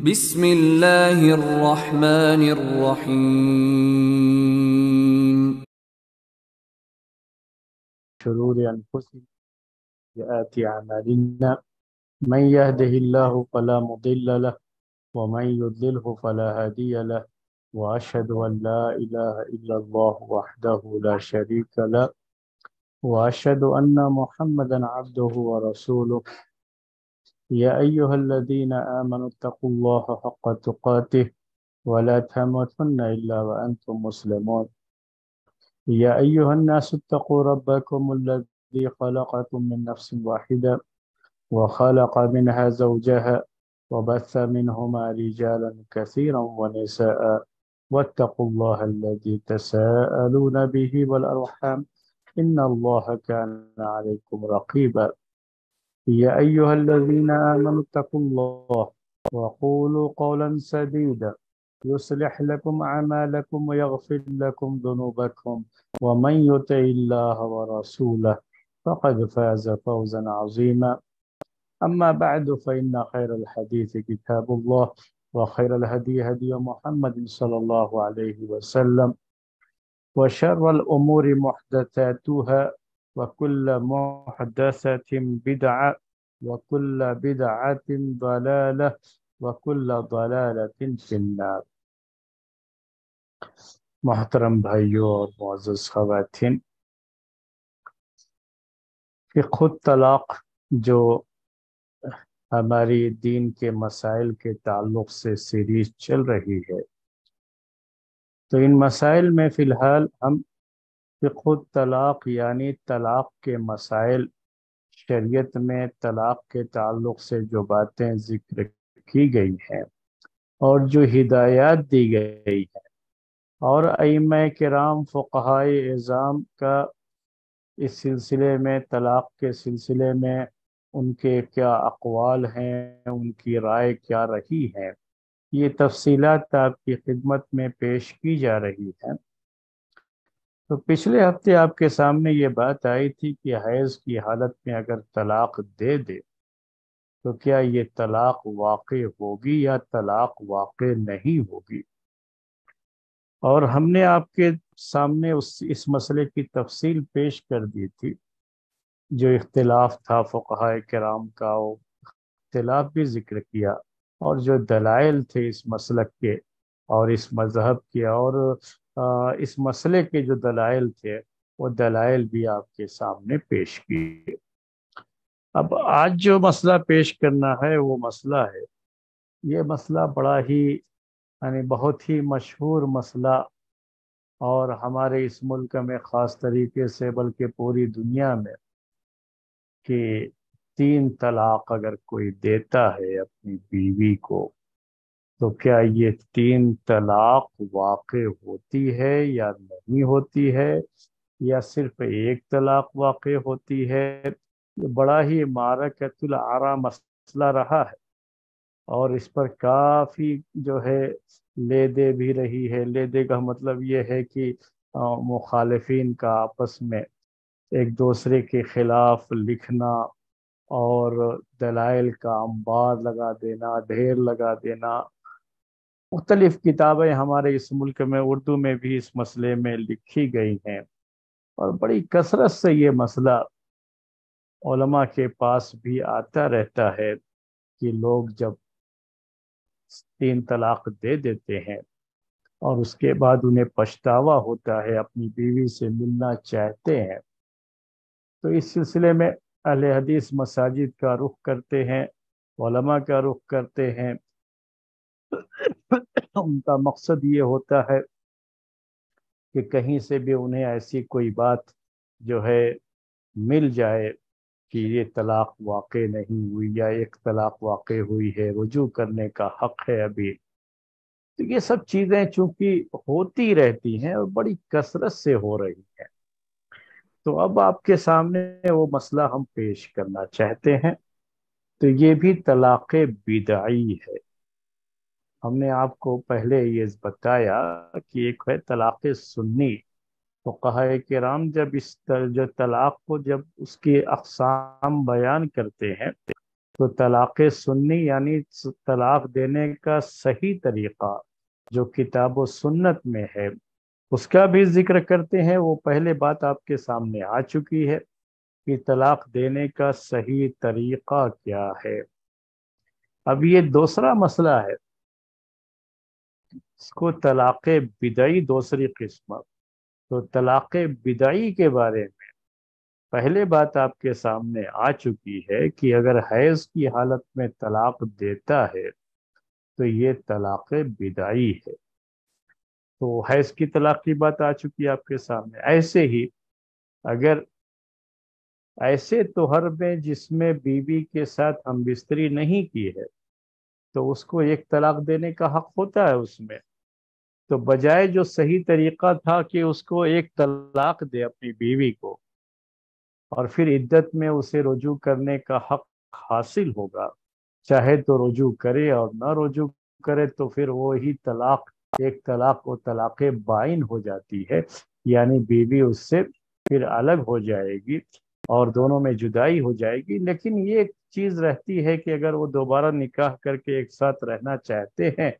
بسم اللہ الرحمن الرحیم. شرور أنفسنا وسيئات أعمالنا من يهده الله فلا مضل له ومن يضلله فلا هادي له وأشهد أن لا إله إلا الله وحده لا شريك له وأشهد أن محمدا عبده ورسوله يا أيها الذين آمنوا اتقوا الله حق تقاته ولا تموتن إلا وأنتم مسلمون يا أيها الناس اتقوا ربكم الذي خلقكم من نفس واحدة وخلق منها زوجها وبث منهما رجالا كثيرا ونساء واتقوا الله الذي تساءلون به والأرحام إن الله كان عليكم رقيبا يا أيها الذين آمنوا اتقوا الله وقولوا قولا سديدا يصلح لكم أعمالكم ويغفر لكم ذنوبكم ومن يطع الله ورسوله فقد فاز فوزا عظيما أما بعد فإن خير الحديث كتاب الله وخير الهدي هدي محمد صلى الله عليه وسلم وشر الأمور محدثاتها وكل محدثة بدعة وكل بدعة ضلالة وكل ضلالة في النار. محترم بھائیوں اور معزز خواتین، فقہ الطلاق جو ہماری دین کے مسائل کے تعلق سے سیریز چل رہی ہے، تو ان مسائل میں فی الحال ہم فقہ الطلاق یعنی طلاق کے مسائل، شریعت میں طلاق کے تعلق سے جو باتیں ذکر کی گئی ہیں اور جو ہدایات دی گئی ہیں، اور ائمہ کرام فقہائے اعظام کا اس سلسلے میں، طلاق کے سلسلے میں ان کے کیا اقوال ہیں، ان کی رائے کیا رہی ہے، یہ تفصیلات آپ کی خدمت میں پیش کی جا رہی ہیں. تو پچھلے ہفتے آپ کے سامنے یہ بات آئی تھی کہ حیض کی حالت میں اگر طلاق دے دے تو کیا یہ طلاق واقع ہوگی یا طلاق واقع نہیں ہوگی، اور ہم نے آپ کے سامنے اس مسئلے کی تفصیل پیش کر دی تھی. جو اختلاف تھا فقہائے کرام کا، وہ اختلاف بھی ذکر کیا، اور جو دلائل تھے اس مسلک کے اور اس مذہب کے اور اس مسئلے کے جو دلائل تھے، وہ دلائل بھی آپ کے سامنے پیش کیے. اب آج جو مسئلہ پیش کرنا ہے وہ مسئلہ ہے، یہ مسئلہ بڑا ہی یعنی بہت ہی مشہور مسئلہ، اور ہمارے اس ملک میں خاص طریقے سے بلکہ پوری دنیا میں، کہ 3 طلاق اگر کوئی دیتا ہے اپنی بیوی کو تو کیا یہ 3 طلاق واقع ہوتی ہے یا نہیں ہوتی ہے، یا صرف 1 طلاق واقع ہوتی ہے. یہ بڑا ہی معرکۃ الآراء مسئلہ رہا ہے، اور اس پر کافی جو ہے لے دے بھی رہی ہے. لے دے کا مطلب یہ ہے کہ مخالفین کا آپس میں ایک دوسرے کے خلاف لکھنا اور دلائل کا انبار لگا دینا، ڈھیر لگا دینا. مختلف کتابیں ہمارے اس ملک میں اردو میں بھی اس مسئلے میں لکھی گئی ہیں، اور بڑی کثرت سے یہ مسئلہ علماء کے پاس بھی آتا رہتا ہے کہ لوگ جب 3 طلاق دے دیتے ہیں اور اس کے بعد انہیں پچھتاوا ہوتا ہے، اپنی بیوی سے ملنا چاہتے ہیں، تو اس سلسلے میں اہل حدیث مساجد کا رخ کرتے ہیں، علماء کا رخ کرتے ہیں. ان کا مقصد یہ ہوتا ہے کہ کہیں سے بھی انہیں ایسی کوئی بات جو ہے مل جائے کہ یہ طلاق واقع نہیں ہوئی یا 1 طلاق واقع ہوئی ہے، رجوع کرنے کا حق ہے ابھی. تو یہ سب چیزیں چونکہ ہوتی رہتی ہیں اور بڑی کثرت سے ہو رہی ہیں، تو اب آپ کے سامنے وہ مسئلہ ہم پیش کرنا چاہتے ہیں. تو یہ بھی طلاق بدعی ہے. ہم نے آپ کو پہلے یہ بتایا کہ ایک ہے طلاق سنی. فقہائے کرام جب جو طلاق کو جب اس کی اقسام بیان کرتے ہیں تو طلاق سنی یعنی طلاق دینے کا صحیح طریقہ جو کتاب و سنت میں ہے اس کا بھی ذکر کرتے ہیں۔ وہ پہلے بات آپ کے سامنے آ چکی ہے کہ طلاق دینے کا صحیح طریقہ کیا ہے۔ اب یہ دوسرا مسئلہ ہے، اس کو طلاق بدعی دوسری قسم۔ تو طلاق بدعی کے بارے میں پہلے بات آپ کے سامنے آ چکی ہے کہ اگر حیض کی حالت میں طلاق دیتا ہے تو یہ طلاق بدعی ہے۔ تو حیض کی طلاق کی بات آ چکی ہے آپ کے سامنے۔ ایسے ہی اگر ایسے طہر میں جس میں بیوی کے ساتھ ہم بستری نہیں کی ہے تو اس کو ایک طلاق دینے کا حق ہوتا ہے اس میں، تو بجائے جو صحیح طریقہ تھا کہ اس کو ایک طلاق دے اپنی بیوی کو اور پھر عدت میں اسے رجوع کرنے کا حق حاصل ہوگا، چاہے تو رجوع کرے اور نہ رجوع کرے تو پھر وہی طلاق ایک طلاق و طلاق بائن ہو جاتی ہے، یعنی بیوی اس سے پھر الگ ہو جائے گی اور دونوں میں جدائی ہو جائے گی۔ لیکن یہ ایک چیز رہتی ہے کہ اگر وہ دوبارہ نکاح کر کے ایک ساتھ رہنا چاہتے ہیں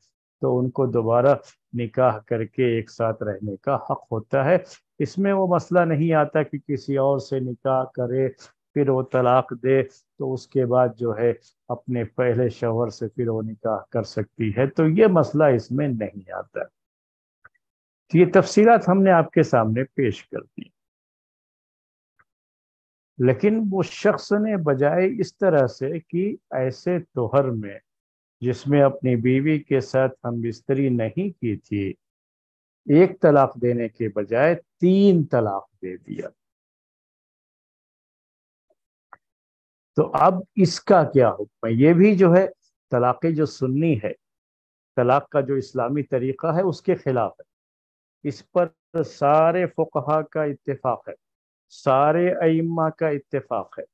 تو ان کو دوبارہ نکاح کر کے ایک ساتھ رہنے کا حق ہوتا ہے۔ اس میں وہ مسئلہ نہیں آتا کہ کسی اور سے نکاح کرے پھر وہ طلاق دے تو اس کے بعد جو ہے اپنے پہلے شوہر سے پھر وہ نکاح کر سکتی ہے، تو یہ مسئلہ اس میں نہیں آتا۔ تو یہ تفصیلات ہم نے آپ کے سامنے پیش کر دی، لیکن وہ شخص نے بجائے اس طرح سے کہ ایسے طہر میں جس میں اپنی بیوی کے ساتھ ہم بستری نہیں کی تھی، ایک طلاق دینے کے بجائے 3 طلاق دے دیا۔ تو اب اس کا کیا حکم ہے؟ یہ بھی جو ہے طلاق جو سنی ہے، طلاق کا جو اسلامی طریقہ ہے اس کے خلاف ہے۔ اس پر سارے فقہا کا اتفاق ہے، سارے ائمہ کا اتفاق ہے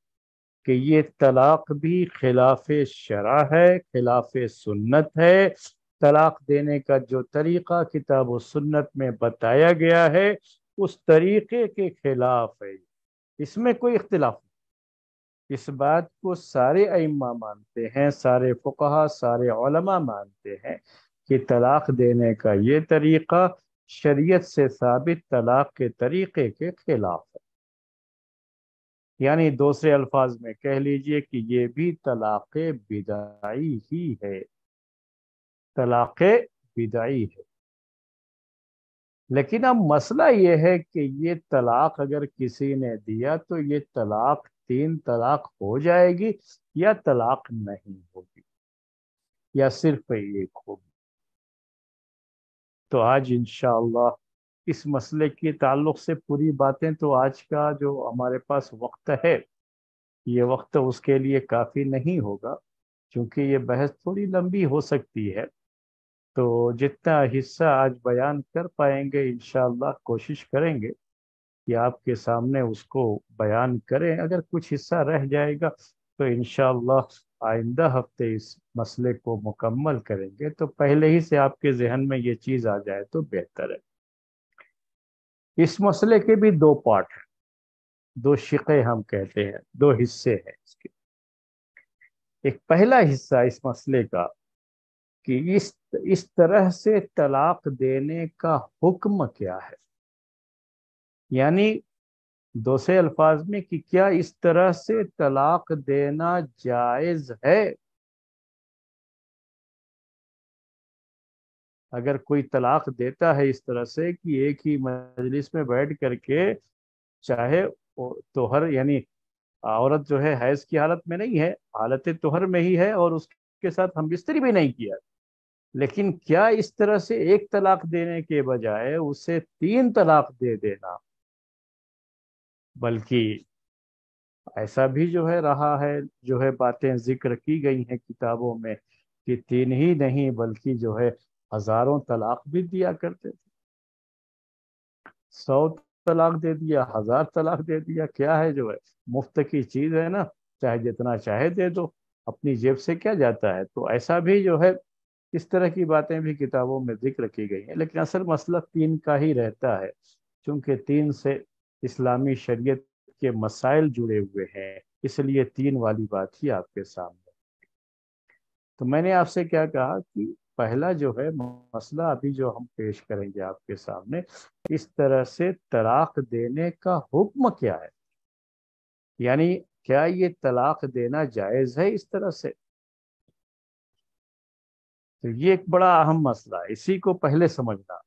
کہ یہ طلاق بھی خلاف شرع ہے، خلاف سنت ہے۔ طلاق دینے کا جو طریقہ کتاب و سنت میں بتایا گیا ہے اس طریقے کے خلاف ہے، اس میں کوئی اختلاف نہیں۔ اس بات کو سارے ائمہ مانتے ہیں، سارے فقہا سارے علماء مانتے ہیں کہ طلاق دینے کا یہ طریقہ شریعت سے ثابت طلاق کے طریقے کے خلاف ہے۔ یعنی دوسرے الفاظ میں کہہ لیجئے کہ یہ بھی طلاق بدعی ہی ہے، طلاق بدعی ہے۔ لیکن اب مسئلہ یہ ہے کہ یہ طلاق اگر کسی نے دیا تو یہ طلاق 3 طلاق ہو جائے گی یا طلاق نہیں ہوگی یا صرف ایک ہوگی۔ تو آج انشاءاللہ اس مسئلے کے تعلق سے پوری باتیں، تو آج کا جو ہمارے پاس وقت ہے یہ وقت اس کے لیے کافی نہیں ہوگا، چونکہ یہ بحث تھوڑی لمبی ہو سکتی ہے۔ تو جتنا حصہ آج بیان کر پائیں گے انشاءاللہ کوشش کریں گے کہ آپ کے سامنے اس کو بیان کریں۔ اگر کچھ حصہ رہ جائے گا تو انشاءاللہ آئندہ ہفتے اس مسئلے کو مکمل کریں گے، تو پہلے ہی سے آپ کے ذہن میں یہ چیز آ جائے تو بہتر ہے۔ اس مسئلے کے بھی 2 پارٹ ہیں، 2 شقیں ہم کہتے ہیں، 2 حصے ہیں اس کے۔ ایک پہلا حصہ اس مسئلے کا کہ اس طرح سے طلاق دینے کا حکم کیا ہے، یعنی دوسرے الفاظ میں کہ کیا اس طرح سے طلاق دینا جائز ہے؟ اگر کوئی طلاق دیتا ہے اس طرح سے کہ ایک ہی مجلس میں بیٹھ کر کے، چاہے طہر یعنی عورت جو ہے حیض کی حالت میں نہیں ہے، حالت طہر میں ہی ہے اور اس کے ساتھ ہم بستری بھی نہیں کیا، لیکن کیا اس طرح سے ایک طلاق دینے کے بجائے اسے 3 طلاق دے دینا؟ بلکہ ایسا بھی جو ہے رہا ہے، جو ہے باتیں ذکر کی گئی ہیں کتابوں میں کہ 3 ہی نہیں بلکہ جو ہے ہزاروں طلاق بھی دیا کرتے تھے، 100 طلاق دے دیا، 1000 طلاق دے دیا، کیا ہے جو ہے مفت کی چیز ہے نا، چاہے جتنا چاہے دے دو، اپنی جیب سے کیا جاتا ہے۔ تو ایسا بھی جو ہے اس طرح کی باتیں بھی کتابوں میں ذکر کی گئی ہیں، لیکن اصل مسئلہ 3 کا ہی رہتا ہے، چونکہ 3 سے اسلامی شریعت کے مسائل جڑے ہوئے ہیں، اس لیے 3 والی بات ہی آپ کے سامنے تو میں نے آپ سے کیا کہا کہ پہلا جو ہے مسئلہ ابھی جو ہم پیش کریں گے آپ کے سامنے، اس طرح سے طلاق دینے کا حکم کیا ہے، یعنی کیا یہ طلاق دینا جائز ہے اس طرح سے؟ تو یہ ایک بڑا اہم مسئلہ ہے، اسی کو پہلے سمجھنا،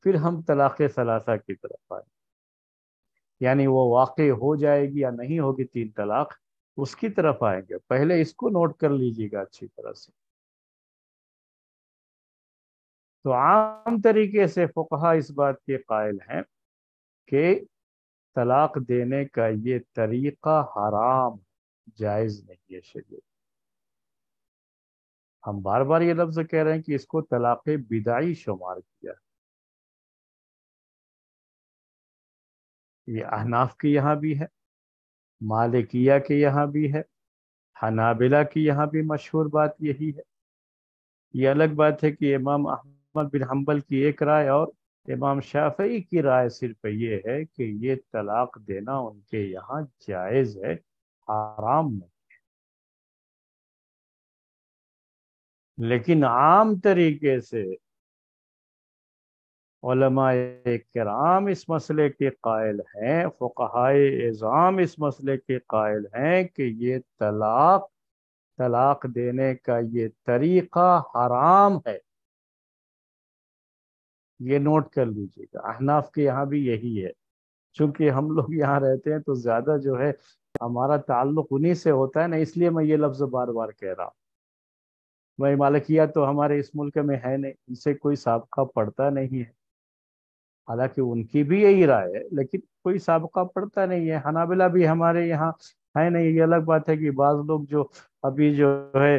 پھر ہم طلاق ثلاثہ کی طرف آئیں، یعنی وہ واقع ہو جائے گی یا نہیں ہوگی تین طلاق، اس کی طرف آئیں گے۔ پہلے اس کو نوٹ کر لیجیے گا اچھی طرح سے۔ تو عام طریقے سے فقہا اس بات کے قائل ہیں کہ طلاق دینے کا یہ طریقہ حرام، جائز نہیں ہے شریعت۔ ہم بار بار یہ لفظ کہہ رہے ہیں کہ اس کو طلاق بدعی شمار کیا۔ یہ احناف کے یہاں بھی ہے، مالکیہ کے یہاں بھی ہے، حنابلہ کی یہاں بھی مشہور بات یہی ہے۔ یہ الگ بات ہے کہ امام احمد بن حنبل کی ایک رائے اور امام شافعی کی رائے صرف یہ ہے کہ یہ طلاق دینا ان کے یہاں جائز ہے، حرام نہیں۔ لیکن عام طریقے سے علماء کرام اس مسئلے کے قائل ہیں، فقہائے اعظام اس مسئلے کے قائل ہیں کہ یہ طلاق دینے کا یہ طریقہ حرام ہے۔ یہ نوٹ کر لیجیے گا، احناف کے یہاں بھی یہی ہے۔ چونکہ ہم لوگ یہاں رہتے ہیں تو زیادہ جو ہے ہمارا تعلق انہی سے ہوتا ہے نا، اس لیے میں یہ لفظ بار بار کہہ رہا ہوں۔ بھائی مالکیہ تو ہمارے اس ملک میں ہے نہیں، ان سے کوئی سابقہ پڑتا نہیں ہے، حالانکہ ان کی بھی یہی رائے ہے لیکن کوئی سابقہ پڑتا نہیں ہے۔ حنابلہ بھی ہمارے یہاں ہے نہیں۔ یہ الگ بات ہے کہ بعض لوگ جو ابھی جو ہے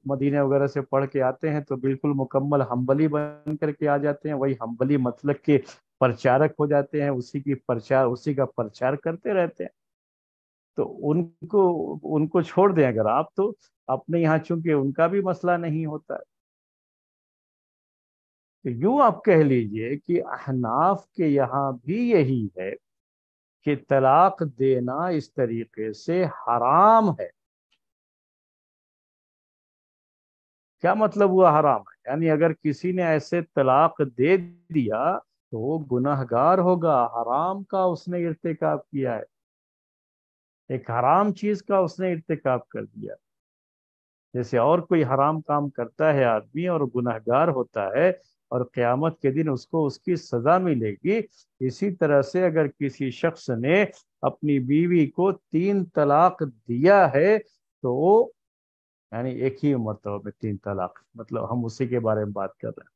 مدینہ وغیرہ سے پڑھ کے آتے ہیں تو بالکل مکمل حنبلی بن کر کے آ جاتے ہیں، وہی حنبلی مسلک کے پرچارک ہو جاتے ہیں، اسی کا پرچار کرتے رہتے ہیں۔ تو ان کو چھوڑ دیں اگر آپ، تو اپنے یہاں چونکہ ان کا بھی مسئلہ نہیں ہوتا ہے، تو یوں آپ کہہ لیجئے کہ احناف کے یہاں بھی یہی ہے کہ طلاق دینا اس طریقے سے حرام ہے۔ کیا مطلب ہوا حرام ہے؟ یعنی اگر کسی نے ایسے طلاق دے دیا تو وہ گنہگار ہوگا، حرام کا اس نے ارتکاب کیا ہے، ایک حرام چیز کا اس نے ارتکاب کر دیا۔ جیسے اور کوئی حرام کام کرتا ہے آدمی اور گنہگار ہوتا ہے اور قیامت کے دن اس کو اس کی سزا ملے گی، اسی طرح سے اگر کسی شخص نے اپنی بیوی کو 3 طلاق دیا ہے تو وہ، یعنی ایک ہی مرتبہ میں 3 طلاق، مطلب ہم اسی کے بارے میں بات کر رہے ہیں،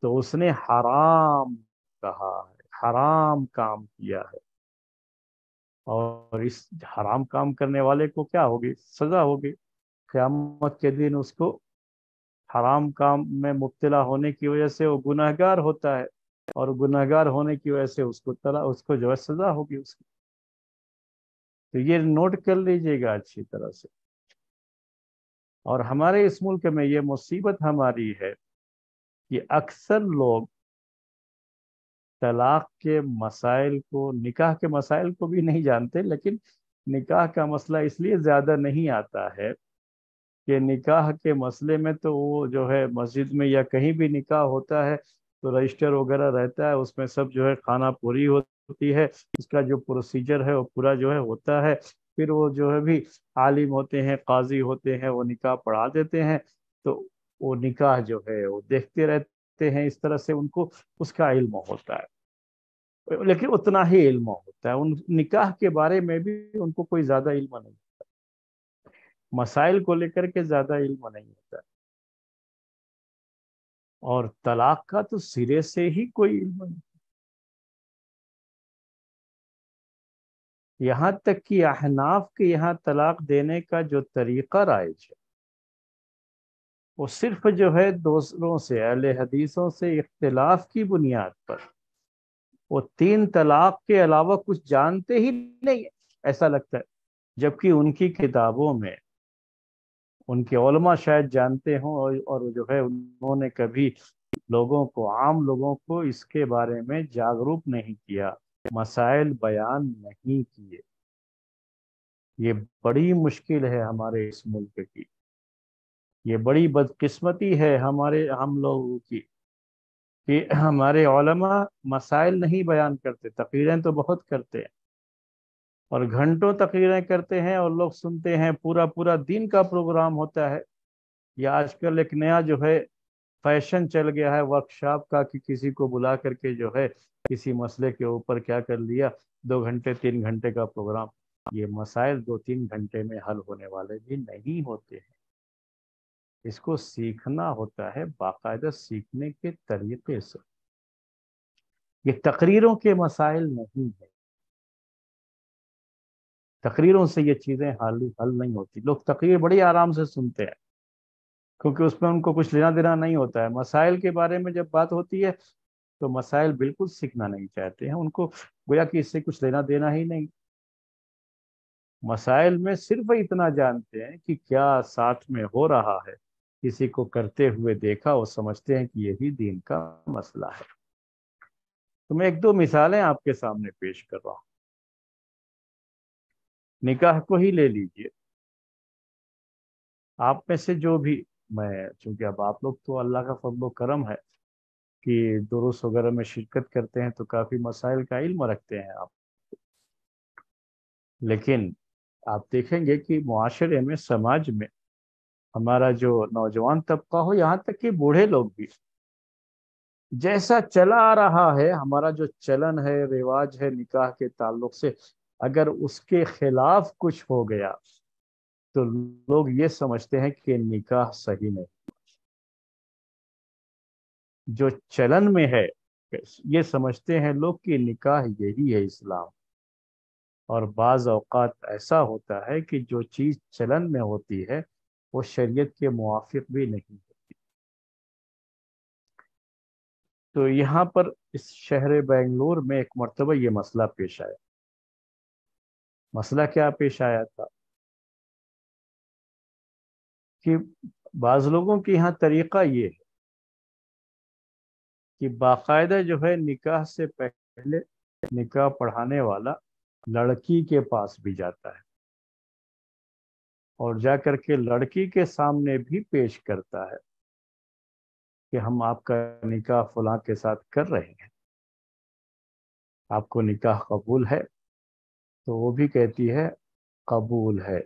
تو اس نے حرام کہا ہے، حرام کام کیا ہے، اور اس حرام کام کرنے والے کو کیا ہوگی؟ سزا ہوگی۔ قیامت کے دن اس کو حرام کام میں مبتلا ہونے کی وجہ سے وہ گنہگار ہوتا ہے، اور گنہگار ہونے کی وجہ سے اس کو جو ہے سزا ہوگی اس کی۔ تو یہ نوٹ کر لیجئے گا اچھی طرح سے۔ اور ہمارے اس ملک میں یہ مصیبت ہماری ہے کہ اکثر لوگ طلاق کے مسائل کو، نکاح کے مسائل کو بھی نہیں جانتے، لیکن نکاح کا مسئلہ اس لیے زیادہ نہیں آتا ہے کہ نکاح کے مسئلے میں تو وہ جو ہے مسجد میں یا کہیں بھی نکاح ہوتا ہے تو رجسٹر وغیرہ رہتا ہے، اس میں سب جو ہے خانہ پوری ہوتی ہے، اس کا جو پروسیجر ہے وہ پورا جو ہے ہوتا ہے، پھر وہ جو ہے بھی عالم ہوتے ہیں، قاضی ہوتے ہیں، وہ نکاح پڑھا دیتے ہیں، تو وہ نکاح جو ہے وہ دیکھتے رہتے ہیں، اس طرح سے ان کو اس کا علم ہوتا ہے، لیکن اتنا ہی علم ہوتا ہے، ان نکاح کے بارے میں بھی ان کو کوئی زیادہ علم نہیں، مسائل کو لے کر کے زیادہ علم نہیں ہوتا، اور طلاق کا تو سرے سے ہی کوئی علم نہیں۔ یہاں تک کہ احناف کے یہاں طلاق دینے کا جو طریقہ رائج ہے وہ صرف جو ہے دوسروں سے، اہل حدیثوں سے اختلاف کی بنیاد پر وہ 3 طلاق کے علاوہ کچھ جانتے ہی نہیں، ایسا لگتا ہے، جبکہ ان کی کتابوں میں ان کے علماء شاید جانتے ہوں، اور جو ہے انہوں نے کبھی عام لوگوں کو اس کے بارے میں جاگروک نہیں کیا، مسائل بیان نہیں کیے۔ یہ بڑی مشکل ہے ہمارے اس ملک کی، یہ بڑی بدقسمتی ہے ہم لوگوں کی کہ ہمارے علماء مسائل نہیں بیان کرتے، تقریریں تو بہت کرتے ہیں اور گھنٹوں تقریریں کرتے ہیں اور لوگ سنتے ہیں، پورا پورا دن کا پروگرام ہوتا ہے۔ یا آج کل ایک نیا جو ہے فیشن چل گیا ہے ورکشاپ کا، کہ کسی کو بلا کر کے جو ہے کسی مسئلے کے اوپر کیا کر لیا، 2 گھنٹے 3 گھنٹے کا پروگرام۔ یہ مسائل 2 3 گھنٹے میں حل ہونے والے بھی نہیں ہوتے ہیں، اس کو سیکھنا ہوتا ہے باقاعدہ سیکھنے کے طریقے سے۔ یہ تقریروں کے مسائل نہیں ہیں، تقریروں سے یہ چیزیں حل نہیں ہوتی۔ لوگ تقریر بڑی آرام سے سنتے ہیں کیونکہ اس میں ان کو کچھ لینا دینا نہیں ہوتا ہے۔ مسائل کے بارے میں جب بات ہوتی ہے تو مسائل بالکل سیکھنا نہیں چاہتے ہیں، ان کو گویا کہ اس سے کچھ لینا دینا ہی نہیں۔ مسائل میں صرف اتنا جانتے ہیں کہ کیا ساتھ میں ہو رہا ہے، کسی کو کرتے ہوئے دیکھا، وہ سمجھتے ہیں کہ یہی دین کا مسئلہ ہے۔ تو میں 1 2 مثالیں آپ کے سامنے پیش کر رہا ہوں۔ نکاح کو ہی لے لیجئے، آپ میں سے جو بھی، میں چونکہ اب آپ لوگ تو اللہ کا فضل و کرم ہے کہ دروس وغیرہ میں شرکت کرتے ہیں تو کافی مسائل کا علم رکھتے ہیں آپ، لیکن آپ دیکھیں گے کہ معاشرے میں، سماج میں، ہمارا جو نوجوان طبقہ ہو، یہاں تک کہ بوڑھے لوگ بھی، جیسا چلا آ رہا ہے، ہمارا جو چلن ہے، رواج ہے نکاح کے تعلق سے، اگر اس کے خلاف کچھ ہو گیا تو لوگ یہ سمجھتے ہیں کہ نکاح صحیح نہیں۔ جو چلن میں ہے یہ سمجھتے ہیں لوگ کہ نکاح یہی ہے اسلام، اور بعض اوقات ایسا ہوتا ہے کہ جو چیز چلن میں ہوتی ہے وہ شریعت کے موافق بھی نہیں ہوتی۔ تو یہاں پر اس شہر بنگلور میں ایک مرتبہ یہ مسئلہ پیش آیا۔ مسئلہ کیا پیش آیا تھا کہ بعض لوگوں کے یہاں طریقہ یہ ہے کہ باقاعدہ جو ہے نکاح سے پہلے نکاح پڑھانے والا لڑکی کے پاس بھی جاتا ہے اور جا کر کے لڑکی کے سامنے بھی پیش کرتا ہے کہ ہم آپ کا نکاح فلاں کے ساتھ کر رہے ہیں، آپ کو نکاح قبول ہے؟ تو وہ بھی کہتی ہے قبول ہے۔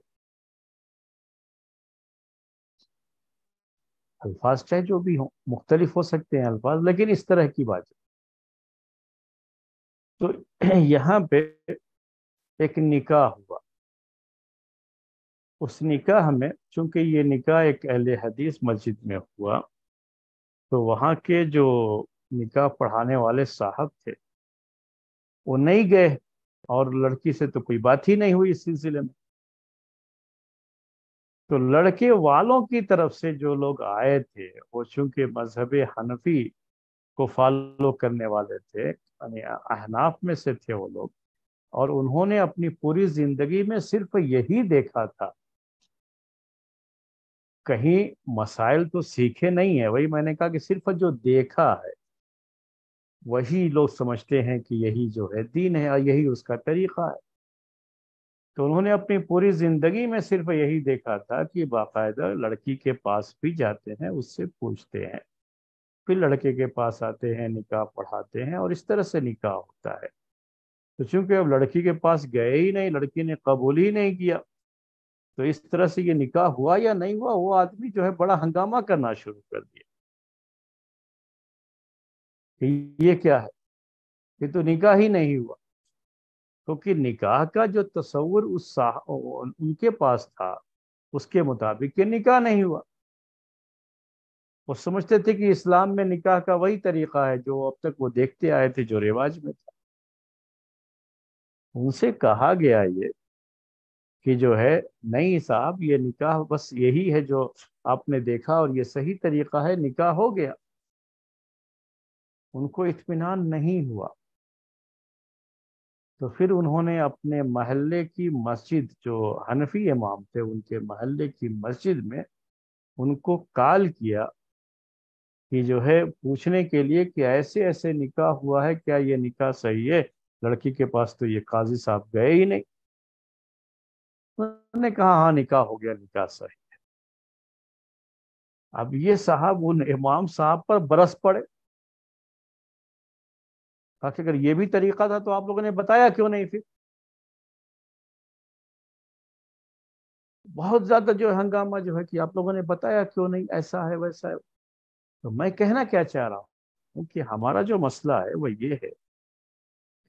الفاظ چاہے جو بھی ہوں، مختلف ہو سکتے ہیں الفاظ، لیکن اس طرح کی بات ہے۔ تو یہاں پہ ایک نکاح ہوا، اس نکاح میں چونکہ یہ نکاح ایک اہل حدیث مسجد میں ہوا، تو وہاں کے جو نکاح پڑھانے والے صاحب تھے وہ نہیں گئے، اور لڑکی سے تو کوئی بات ہی نہیں ہوئی اس سلسلے میں۔ تو لڑکے والوں کی طرف سے جو لوگ آئے تھے، وہ چونکہ مذہب حنفی کو فالو کرنے والے تھے، یعنی احناف میں سے تھے وہ لوگ، اور انہوں نے اپنی پوری زندگی میں صرف یہی دیکھا تھا، کہیں مسائل تو سیکھے نہیں ہیں، وہی میں نے کہا کہ صرف جو دیکھا ہے وہی لوگ سمجھتے ہیں کہ یہی جو ہے دین ہے اور یہی اس کا طریقہ ہے۔ تو انہوں نے اپنی پوری زندگی میں صرف یہی دیکھا تھا کہ باقاعدہ لڑکی کے پاس بھی جاتے ہیں، اس سے پوچھتے ہیں، پھر لڑکے کے پاس آتے ہیں، نکاح پڑھاتے ہیں، اور اس طرح سے نکاح ہوتا ہے۔ تو چونکہ اب لڑکی کے پاس گئے ہی نہیں، لڑکی نے قبول ہی نہیں کیا، تو اس طرح سے یہ نکاح ہوا یا نہیں ہوا، وہ آدمی جو ہے بڑا ہنگامہ کرنا شروع کر دیا کہ یہ کیا ہے، یہ تو نکاح ہی نہیں ہوا۔ کیونکہ نکاح کا جو تصور ان کے پاس تھا اس کے مطابق یہ نکاح نہیں ہوا۔ وہ سمجھتے تھے کہ اسلام میں نکاح کا وہی طریقہ ہے جو اب تک وہ دیکھتے آئے تھے، جو رواج میں تھا۔ ان سے کہا گیا یہ کہ جو ہے نہیں صاحب، یہ نکاح بس یہی ہے جو آپ نے دیکھا اور یہ صحیح طریقہ ہے، نکاح ہو گیا۔ ان کو اطمینان نہیں ہوا، تو پھر انہوں نے اپنے محلے کی مسجد، جو حنفی امام تھے ان کے محلے کی مسجد میں ان کو کال کیا کہ جو ہے پوچھنے کے لیے کہ ایسے ایسے نکاح ہوا ہے، کیا یہ نکاح صحیح ہے؟ لڑکی کے پاس تو یہ قاضی صاحب گئے ہی نہیں۔ انہوں نے کہا ہاں نکاح ہو گیا، نکاح صحیح۔ اب یہ صاحب ان امام صاحب پر برس پڑے، اگر یہ بھی طریقہ تھا تو آپ لوگوں نے بتایا کیوں نہیں پھر؟ بہت زیادہ جو ہنگامہ جو ہے کہ آپ لوگوں نے بتایا کیوں نہیں، ایسا ہے ویسا ہے۔ تو میں کہنا کیا چاہ رہا ہوں کہ ہمارا جو مسئلہ ہے وہ یہ ہے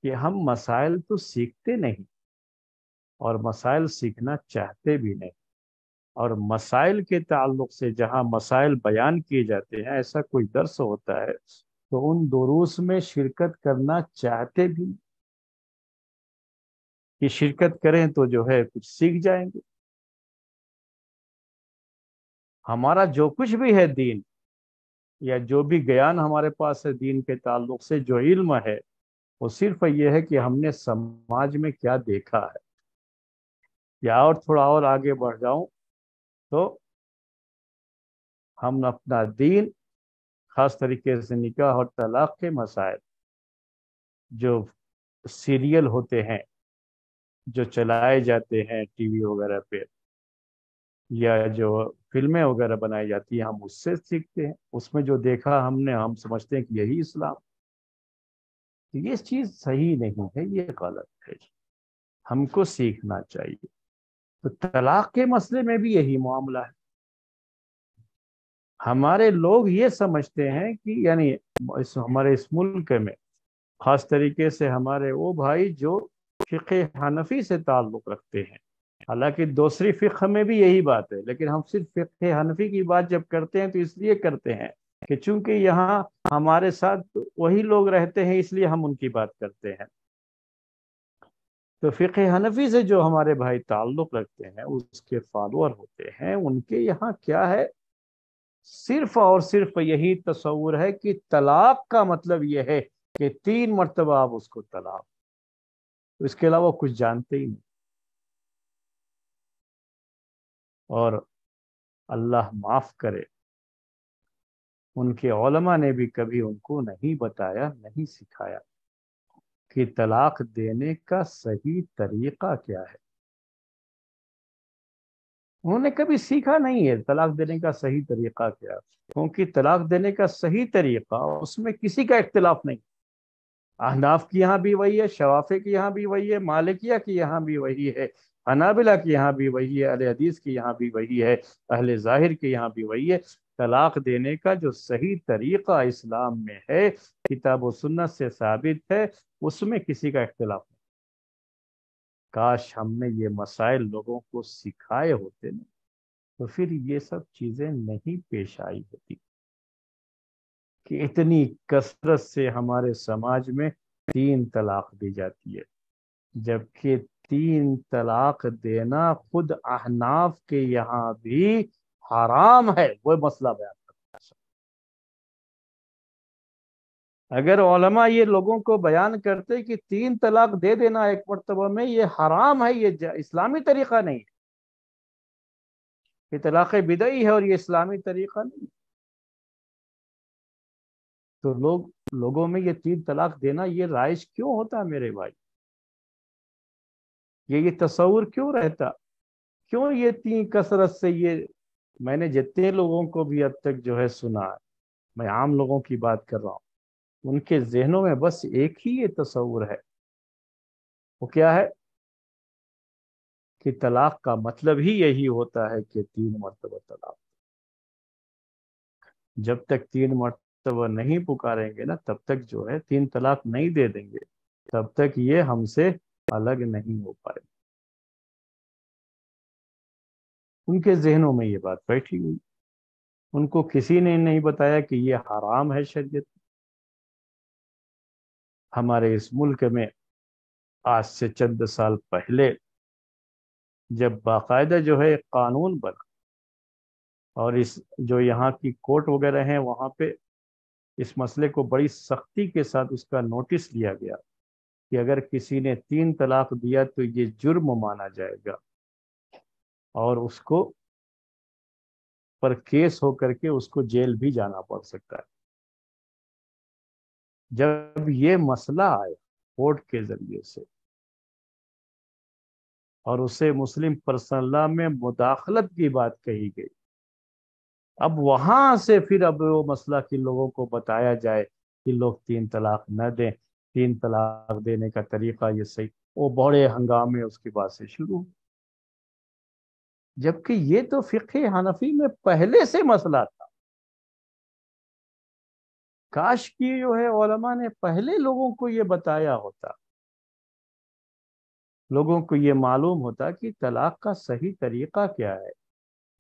کہ ہم مسائل تو سیکھتے نہیں، اور مسائل سیکھنا چاہتے بھی نہیں، اور مسائل کے تعلق سے جہاں مسائل بیان کیے جاتے ہیں، ایسا کوئی درس ہوتا ہے تو ان دروس میں شرکت کرنا چاہتے بھی نہیں، کہ شرکت کریں تو جو ہے کچھ سیکھ جائیں گے۔ ہمارا جو کچھ بھی ہے دین، یا جو بھی گیان ہمارے پاس ہے دین کے تعلق سے، جو علم ہے، وہ صرف یہ ہے کہ ہم نے سماج میں کیا دیکھا ہے۔ یا اور تھوڑا اور آگے بڑھ جاؤں تو ہم اپنا دین، خاص طریقے سے نکاح اور طلاق کے مسائل جو سیریل ہوتے ہیں، جو چلائے جاتے ہیں ٹی وی وغیرہ پہ، یا جو فلمیں وغیرہ بنائی جاتی ہیں، ہم اس سے سیکھتے ہیں۔ اس میں جو دیکھا ہم نے، ہم سمجھتے ہیں کہ یہی اسلام۔ تو یہ چیز صحیح نہیں ہے، یہ غلط ہے، ہم کو سیکھنا چاہیے۔ تو طلاق کے مسئلے میں بھی یہی معاملہ ہے۔ ہمارے لوگ یہ سمجھتے ہیں کہ یعنی ہمارے اس ملک میں، خاص طریقے سے ہمارے وہ بھائی جو فقہ حنفی سے تعلق رکھتے ہیں، حالانکہ دوسری فقہ میں بھی یہی بات ہے، لیکن ہم صرف فقہ حنفی کی بات جب کرتے ہیں تو اس لیے کرتے ہیں کہ چونکہ یہاں ہمارے ساتھ وہی لوگ رہتے ہیں، اس لیے ہم ان کی بات کرتے ہیں۔ تو فقہ حنفی سے جو ہمارے بھائی تعلق رکھتے ہیں، اس کے فالوور ہوتے ہیں، ان کے یہاں کیا ہے؟ صرف اور صرف یہی تصور ہے کہ طلاق کا مطلب یہ ہے کہ 3 مرتبہ آپ اس کو طلاق، اس کے علاوہ کچھ جانتے ہی نہیں۔ اور اللہ معاف کرے، ان کے علماء نے بھی کبھی ان کو نہیں بتایا، نہیں سکھایا کہ طلاق دینے کا صحیح طریقہ کیا ہے۔ انہوں نے کبھی سیکھا نہیں ہے طلاق دینے کا صحیح طریقہ کیا، کیونکہ طلاق دینے کا صحیح طریقہ، اس میں کسی کا اختلاف نہیں۔ احناف کی یہاں بھی وہی ہے، شوافی کی یہاں بھی وہی ہے، مالکیہ کی یہاں بھی وہی ہے، حنابلہ کی یہاں بھی وہی ہے، اہل حدیث کی یہاں بھی وہی ہے، اہل ظاہر کے یہاں بھی وہی ہے۔ طلاق دینے کا جو صحیح طریقہ اسلام میں ہے، کتاب و سنت سے ثابت ہے، اس میں کسی کا اختلاف نہیں۔ کاش ہم نے یہ مسائل لوگوں کو سکھائے ہوتے نا، تو پھر یہ سب چیزیں نہیں پیش آئی ہوتی کہ اتنی کثرت سے ہمارے سماج میں 3 طلاق دی جاتی ہے، جبکہ 3 طلاق دینا خود احناف کے یہاں بھی حرام ہے۔ وہ مسئلہ بیان کرتا ہے۔ اگر علماء یہ لوگوں کو بیان کرتے کہ 3 طلاق دے دینا ایک مرتبہ میں یہ حرام ہے، یہ اسلامی طریقہ نہیں ہے، یہ طلاق بدعی ہے اور یہ اسلامی طریقہ نہیں، تو لوگوں میں یہ 3 طلاق دینا یہ رائج کیوں ہوتا میرے بھائی؟ یہ تصور کیوں رہتا؟ کیوں یہ 3 کثرت سے یہ؟ میں نے جتنے لوگوں کو بھی اب تک جو ہے سنا ہے، میں عام لوگوں کی بات کر رہا ہوں، ان کے ذہنوں میں بس ایک ہی یہ تصور ہے۔ وہ کیا ہے؟ کہ طلاق کا مطلب ہی یہی ہوتا ہے کہ 3 مرتبہ طلاق۔ جب تک 3 مرتبہ نہیں پکاریں گے نا، تب تک جو ہے 3 طلاق نہیں دے دیں گے، تب تک یہ ہم سے الگ نہیں ہو پائے۔ ان کے ذہنوں میں یہ بات بیٹھی ہوئی، ان کو کسی نے نہیں بتایا کہ یہ حرام ہے شریعت۔ ہمارے اس ملک میں آج سے چند سال پہلے جب باقاعدہ جو ہے ایک قانون بنا، اور اس جو یہاں کی کورٹ وغیرہ ہیں وہاں پہ اس مسئلے کو بڑی سختی کے ساتھ اس کا نوٹس لیا گیا کہ اگر کسی نے 3 طلاق دیا تو یہ جرم مانا جائے گا، اور اس کو پر کیس ہو کر کے اس کو جیل بھی جانا پڑ سکتا ہے۔ جب یہ مسئلہ آیا کورٹ کے ذریعے سے، اور اسے مسلم پرسنل لا میں مداخلت کی بات کہی گئی، اب وہاں سے پھر اب وہ مسئلہ کہ لوگوں کو بتایا جائے کہ لوگ تین طلاق نہ دیں، تین طلاق دینے کا طریقہ یہ صحیح، وہ بڑے ہنگامے اس کے بعد سے شروع، جبکہ یہ تو فقہ حنفی میں پہلے سے مسئلہ تھا۔ کاش کی جو ہے علماء نے پہلے لوگوں کو یہ بتایا ہوتا، لوگوں کو یہ معلوم ہوتا کہ طلاق کا صحیح طریقہ کیا ہے،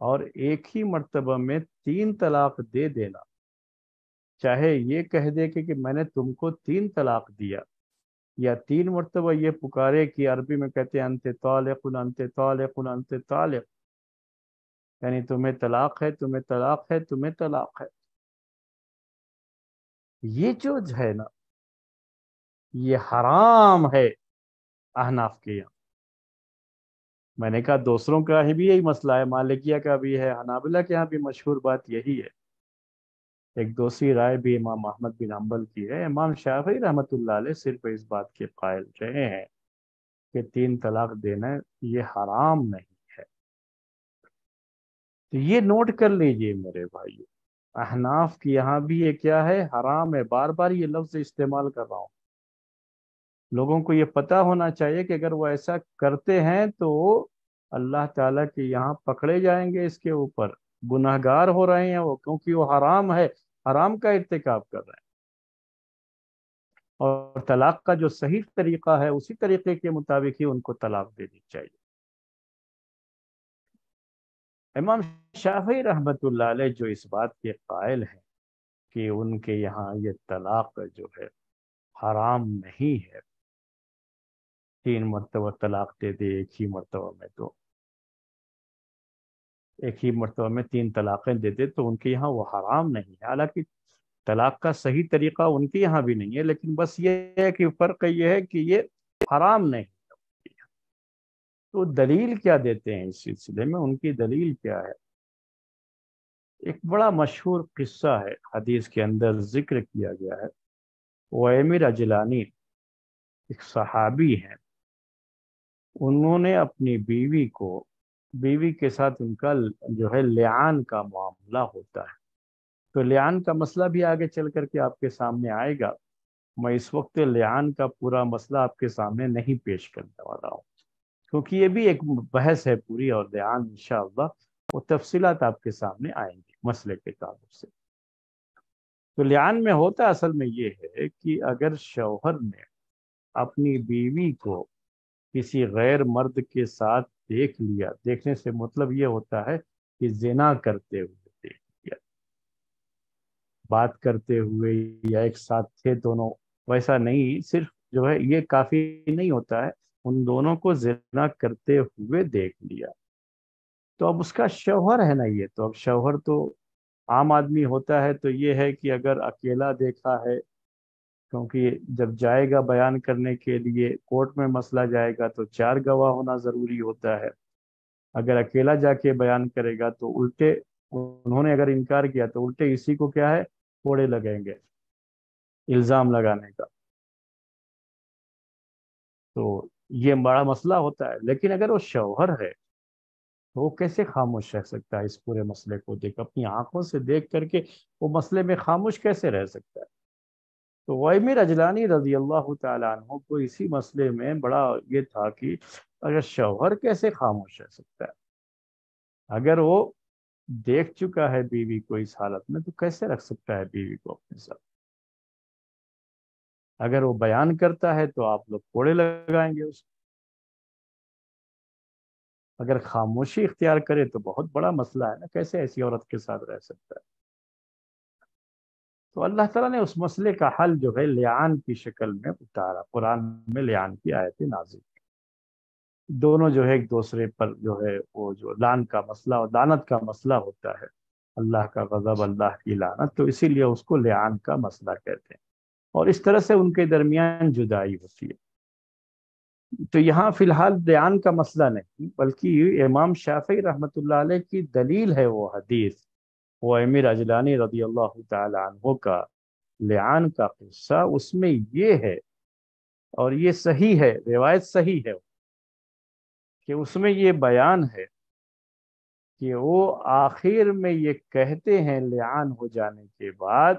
اور ایک ہی مرتبہ میں تین طلاق دے دینا، چاہے یہ کہہ دے کہ میں نے تم کو تین طلاق دیا، یا تین مرتبہ یہ پکارے کہ عربی میں کہتے ہیں انت طالق انت طالق انت طالق، یعنی تمہیں طلاق ہے، تمہیں طلاق ہے، تمہیں طلاق ہے۔ یہ جو ہے نا، یہ حرام ہے احناف کے یہاں۔ میں نے کہا دوسروں کا ہی بھی یہی مسئلہ ہے، مالکیہ کا بھی ہے، حنابلہ کے یہاں بھی مشہور بات یہی ہے۔ ایک دوسری رائے بھی امام احمد بن حنبل کی ہے، امام شافعی رحمۃ اللہ علیہ صرف اس بات کے قائل رہے ہیں کہ تین طلاق دینا یہ حرام نہیں ہے۔ تو یہ نوٹ کر لیجئے میرے بھائیو، احناف کی یہاں بھی یہ کیا ہے، حرام ہے۔ بار بار یہ لفظ استعمال کر رہا ہوں، لوگوں کو یہ پتہ ہونا چاہیے کہ اگر وہ ایسا کرتے ہیں تو اللہ تعالیٰ کے یہاں پکڑے جائیں گے، اس کے اوپر گناہگار ہو رہے ہیں وہ، کیونکہ وہ حرام ہے، حرام کا ارتکاب کر رہے ہیں۔ اور طلاق کا جو صحیح طریقہ ہے اسی طریقے کے مطابق ہی ان کو طلاق دینی چاہیے۔ امام شافعی رحمۃ اللہ علیہ جو اس بات کے قائل ہیں کہ ان کے یہاں یہ طلاق جو ہے حرام نہیں ہے، تین مرتبہ طلاق دے دے ایک ہی مرتبہ میں، تو ایک ہی مرتبہ میں تین طلاقیں دے دے تو ان کے یہاں وہ حرام نہیں ہے۔ حالانکہ طلاق کا صحیح طریقہ ان کے یہاں بھی نہیں ہے، لیکن بس یہ ہے کہ فرق یہ ہے کہ یہ حرام نہیں۔ تو دلیل کیا دیتے ہیں اس سلسلے میں، ان کی دلیل کیا ہے؟ ایک بڑا مشہور قصہ ہے، حدیث کے اندر ذکر کیا گیا ہے۔ ویمر اجلانی ایک صحابی ہیں، انہوں نے اپنی بیوی کے ساتھ ان کا جو ہے لعان کا معاملہ ہوتا ہے۔ تو لعان کا مسئلہ بھی آگے چل کر کے آپ کے سامنے آئے گا، میں اس وقت لعان کا پورا مسئلہ آپ کے سامنے نہیں پیش کرنے والا ہوں، کیونکہ یہ بھی ایک بحث ہے پوری، اور لعان انشاءاللہ وہ تفصیلات آپ کے سامنے آئیں گی مسئلے کے تعلق سے۔ تو لعان میں ہوتا اصل میں یہ ہے کہ اگر شوہر نے اپنی بیوی کو کسی غیر مرد کے ساتھ دیکھ لیا، دیکھنے سے مطلب یہ ہوتا ہے کہ زنا کرتے ہوئے دیکھ لیا، بات کرتے ہوئے یا ایک ساتھ تھے دونوں، ویسا نہیں، صرف جو ہے یہ کافی نہیں ہوتا ہے، ان دونوں کو زنا کرتے ہوئے دیکھ لیا، تو اب اس کا شوہر ہے نا یہ، تو اب شوہر تو عام آدمی ہوتا ہے، تو یہ ہے کہ اگر اکیلا دیکھا ہے، کیونکہ جب جائے گا بیان کرنے کے لیے کورٹ میں مسئلہ جائے گا تو چار گواہ ہونا ضروری ہوتا ہے، اگر اکیلا جا کے بیان کرے گا تو الٹے انہوں نے اگر انکار کیا تو الٹے اسی کو کیا ہے، کوڑے لگیں گے الزام لگانے کا، تو یہ بڑا مسئلہ ہوتا ہے۔ لیکن اگر وہ شوہر ہے تو وہ کیسے خاموش رہ سکتا ہے؟ اس پورے مسئلے کو دیکھ، اپنی آنکھوں سے دیکھ کر کے وہ مسئلے میں خاموش کیسے رہ سکتا ہے؟ تو ویمر اجلانی رضی اللہ تعالیٰ عنہ کو اسی مسئلے میں بڑا یہ تھا کہ اگر شوہر کیسے خاموش رہ سکتا ہے، اگر وہ دیکھ چکا ہے بیوی کو اس حالت میں تو کیسے رکھ سکتا ہے بیوی کو اپنے ساتھ؟ اگر وہ بیان کرتا ہے تو آپ لوگ کوڑے لگائیں گے اس کو، اگر خاموشی اختیار کرے تو بہت بڑا مسئلہ ہے نا، کیسے ایسی عورت کے ساتھ رہ سکتا ہے؟ تو اللہ تعالیٰ نے اس مسئلے کا حل جو ہے لعان کی شکل میں اتارا، قرآن میں لعان کی آیتیں نازل کی، دونوں جو ہے ایک دوسرے پر جو ہے وہ جو لعن کا مسئلہ اور لعنت کا مسئلہ ہوتا ہے، اللہ کا غضب، اللہ کی لعنت، تو اسی لیے اس کو لعان کا مسئلہ کہتے ہیں، اور اس طرح سے ان کے درمیان جدائی ہوتی ہے۔ تو یہاں فی الحال لعان کا مسئلہ نہیں، بلکہ امام شافعی رحمۃ اللہ علیہ کی دلیل ہے وہ حدیث، وہ امیر اجلانی رضی اللہ تعالی عنہ کا لعان کا قصہ، اس میں یہ ہے، اور یہ صحیح ہے، روایت صحیح ہے، کہ اس میں یہ بیان ہے کہ وہ آخر میں یہ کہتے ہیں لعان ہو جانے کے بعد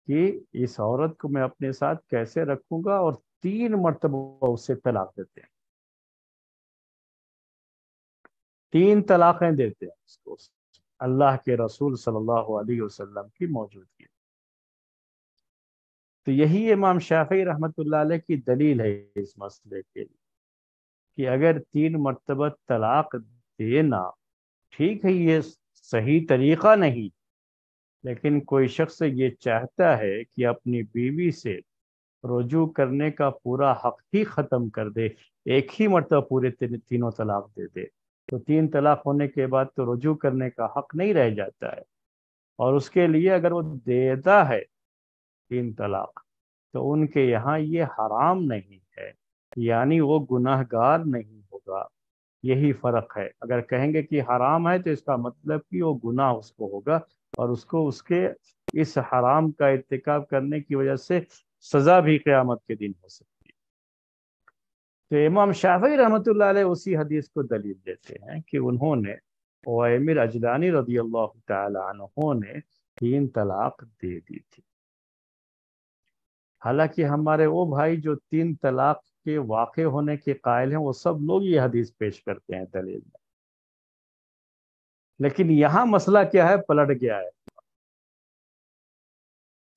کہ اس عورت کو میں اپنے ساتھ کیسے رکھوں گا، اور 3 مرتبہ اسے طلاق دیتے ہیں، 3 طلاقیں دیتے ہیں اس کو، اللہ کے رسول صلی اللہ علیہ وسلم کی موجودگی۔ تو یہی امام شافعی رحمۃ اللہ علیہ کی دلیل ہے اس مسئلے کے لیے کہ اگر 3 مرتبہ طلاق دینا، ٹھیک ہے یہ صحیح طریقہ نہیں، لیکن کوئی شخص یہ چاہتا ہے کہ اپنی بیوی سے رجوع کرنے کا پورا حق ہی ختم کر دے، ایک ہی مرتبہ پورے تینوں طلاق دے دے، تو 3 طلاق ہونے کے بعد تو رجوع کرنے کا حق نہیں رہ جاتا ہے، اور اس کے لیے اگر وہ دیتا ہے 3 طلاق تو ان کے یہاں یہ حرام نہیں ہے، یعنی وہ گناہ گار نہیں ہوگا۔ یہی فرق ہے، اگر کہیں گے کہ حرام ہے تو اس کا مطلب کہ وہ گناہ اس کو ہوگا، اور اس کو اس کے اس حرام کا ارتکاب کرنے کی وجہ سے سزا بھی قیامت کے دن ہو سکتی ہے۔ تو امام شافعی رحمۃ اللہ علیہ اسی حدیث کو دلیل دیتے ہیں کہ انہوں نے عویمر اجلانی رضی اللہ تعالی عنہ نے 3 طلاق دے دی تھی۔ حالانکہ ہمارے وہ بھائی جو 3 طلاق کے واقع ہونے کے قائل ہیں، وہ سب لوگ یہ حدیث پیش کرتے ہیں دلیل میں، لیکن یہاں مسئلہ کیا ہے، پلٹ گیا ہے۔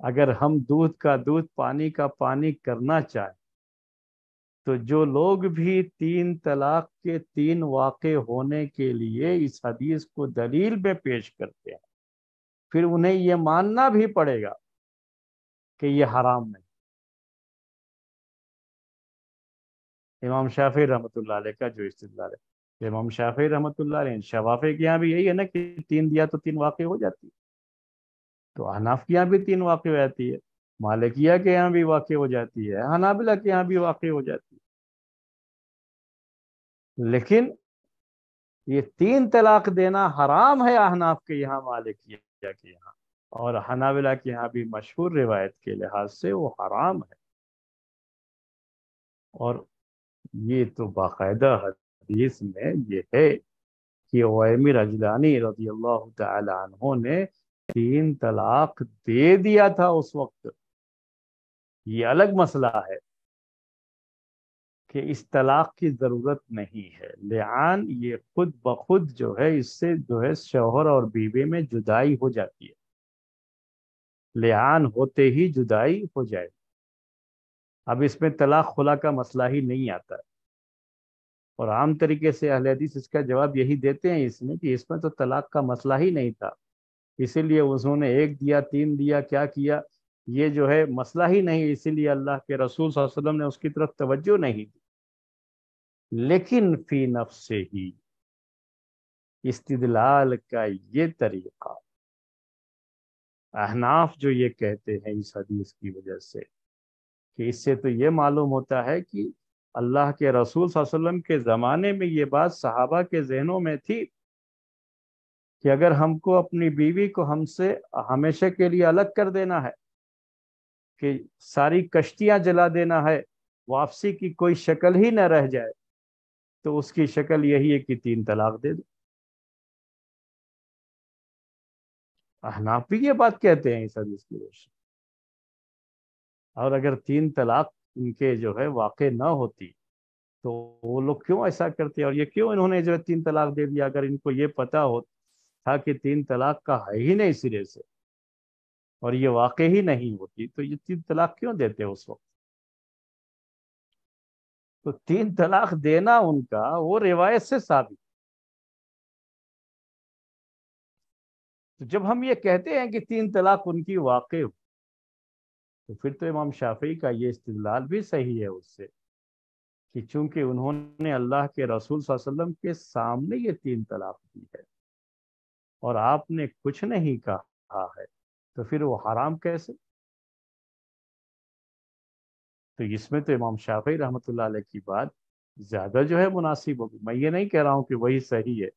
اگر ہم دودھ کا دودھ، پانی کا پانی کرنا چاہیں تو جو لوگ بھی 3 طلاق کے 3 واقع ہونے کے لیے اس حدیث کو دلیل میں پیش کرتے ہیں، پھر انہیں یہ ماننا بھی پڑے گا کہ یہ حرام نہیں۔ امام شافعی رحمۃ اللہ علیہ کا جو استدلال ہے، امام شافعی رحمۃ اللہ علیہ، شوافی کے یہاں بھی یہی ہے نا کہ 3 دیا تو 3 واقع ہو جاتی ہے، تو احناف کے یہاں بھی 3 واقع ہو جاتی ہے، مالکیہ کے یہاں بھی واقع ہو جاتی ہے، حنابلہ کے یہاں بھی واقع ہو جاتی ہے، لیکن یہ 3 طلاق دینا حرام ہے احناف کے یہاں، مالکیہ کے یہاں اور حنابلہ کے یہاں بھی مشہور روایت کے لحاظ سے وہ حرام ہے۔ اور یہ تو باقاعدہ حدیث میں یہ ہے کہ عویمر اجلانی رضی اللہ تعالی عنہ نے 3 طلاق دے دیا تھا اس وقت۔ یہ الگ مسئلہ ہے کہ اس طلاق کی ضرورت نہیں ہے، لعان یہ خود بخود جو ہے اس سے جو ہے شوہر اور بیوی میں جدائی ہو جاتی ہے، لعان ہوتے ہی جدائی ہو جائے، اب اس میں طلاق خلا کا مسئلہ ہی نہیں آتا ہے، اور عام طریقے سے اہل حدیث اس کا جواب یہی دیتے ہیں اس میں کہ اس میں تو طلاق کا مسئلہ ہی نہیں تھا، اسی لیے انہوں نے 1 دیا 3 دیا کیا کیا، یہ جو ہے مسئلہ ہی نہیں، اسی لیے اللہ کے رسول صلی اللہ علیہ وسلم نے اس کی طرف توجہ نہیں دی۔ لیکن فی نفس سے ہی استدلال کا یہ طریقہ، احناف جو یہ کہتے ہیں اس حدیث کی وجہ سے کہ اس سے تو یہ معلوم ہوتا ہے کہ اللہ کے رسول صلی اللہ علیہ وسلم کے زمانے میں یہ بات صحابہ کے ذہنوں میں تھی کہ اگر ہم کو اپنی بیوی کو ہم سے ہمیشہ کے لیے الگ کر دینا ہے، کہ ساری کشتیاں جلا دینا ہے، واپسی کی کوئی شکل ہی نہ رہ جائے، تو اس کی شکل یہی ہے کہ 3 طلاق دے دو۔ احناف بھی یہ بات کہتے ہیں اس حدیث کی روشنی، اور اگر 3 طلاق ان کے جو ہے واقع نہ ہوتی تو وہ لوگ کیوں ایسا کرتے، اور یہ کیوں انہوں نے جو ہے 3 طلاق دے دیا، اگر ان کو یہ پتا ہو تھا کہ 3 طلاق کا ہے ہی نہیں سرے سے اور یہ واقع ہی نہیں ہوتی، تو یہ 3 طلاق کیوں دیتے اس وقت؟ تو 3 طلاق دینا ان کا وہ روایت سے ثابت۔ تو جب ہم یہ کہتے ہیں کہ 3 طلاق ان کی واقع ہو، تو پھر تو امام شافعی کا یہ استدلال بھی صحیح ہے اس سے کہ چونکہ انہوں نے اللہ کے رسول صلی اللہ علیہ وسلم کے سامنے یہ 3 طلاق دی ہے اور آپ نے کچھ نہیں کہا ہے، تو پھر وہ حرام کیسے؟ تو اس میں تو امام شافعی رحمۃ اللہ علیہ کی بات زیادہ جو ہے مناسب ہوگی۔ میں یہ نہیں کہہ رہا ہوں کہ وہی صحیح ہے،